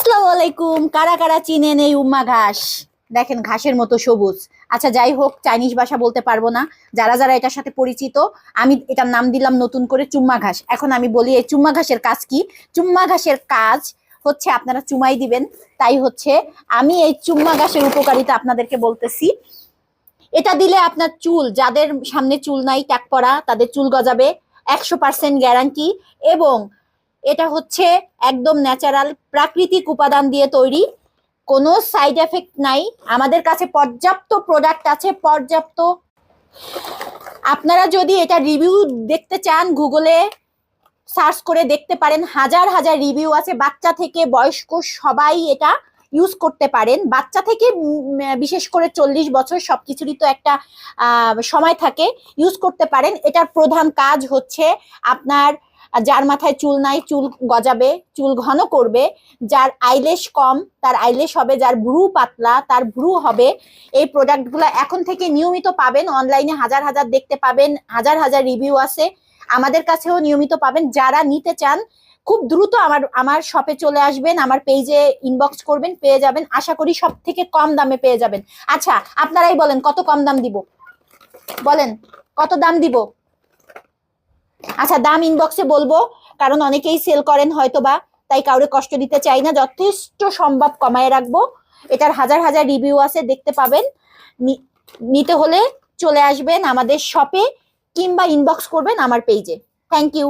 আসসালামু আলাইকুম। কারা কারা চিনেন এই উম্মা ঘাস? দেখেন ঘাসের মতো সবুজ। আচ্ছা যাই হোক, চাইনিজ ভাষা বলতে পারবো না। যারা যারা এটার সাথে পরিচিত, আমি এটার নাম দিলাম নতুন করে চুম্মা ঘাস। এখন আমি বলি এই চুম্মা ঘাসের কাজ কি। চুম্মা ঘাসের কাজ হচ্ছে আপনারা চুমাই দিবেন। তাই হচ্ছে আমি এই চুম্মা ঘাসের উপকারিতা আপনাদেরকে বলতেছি। এটা দিলে আপনার চুল, যাদের সামনে চুল নাই টাক পড়া, তাদের চুল গজাবে, 100% গ্যারান্টি। এবং এটা হচ্ছে একদম ন্যাচারাল প্রাকৃতিক উপাদান দিয়ে তৈরি, কোনো সাইড এফেক্ট নাই। আমাদের কাছে পর্যাপ্ত প্রোডাক্ট আছে, পর্যাপ্ত। আপনারা যদি এটা রিভিউ দেখতে চান, গুগলে সার্চ করে দেখতে পারেন, হাজার হাজার রিভিউ আছে। বাচ্চা থেকে বয়স্ক সবাই এটা ইউজ করতে পারেন। বাচ্চা থেকে বিশেষ করে 40 বছর, সবকিছুরই তো একটা সময় থাকে, ইউজ করতে পারেন। এটার প্রধান কাজ হচ্ছে আপনার, যার মাথায় চুল নাই চুল গজাবে, চুল ঘন করবে, যার আইলেশ কম তার আইলেশ হবে, যার ভ্রু পাতলা তার ভ্রু হবে। এই প্রোডাক্টগুলো এখন থেকে নিয়মিত পাবেন অনলাইনে, হাজার হাজার দেখতে পাবেন, হাজার হাজার রিভিউ আছে। আমাদের কাছেও নিয়মিত পাবেন। যারা নিতে চান খুব দ্রুত আমার আমার শপে চলে আসবেন, আমার পেজে ইনবক্স করবেন, পেয়ে যাবেন। আশা করি সব থেকে কম দামে পেয়ে যাবেন। আচ্ছা আপনারাই বলেন কত কম দাম দিব, বলেন কত দাম দিব। আচ্ছা দাম ইনবক্সে বলবো, কারণ অনেকেই সেল করেন হয়তো বা, তাই কাউরে কষ্ট দিতে চাই না, যথেষ্ট সম্ভব কমায় রাখবো। এটার হাজার হাজার রিভিউ আছে, দেখতে পাবেন। নিতে হলে চলে আসবেন আমাদের শপে, কিংবা ইনবক্স করবেন আমার পেজে। Thank you.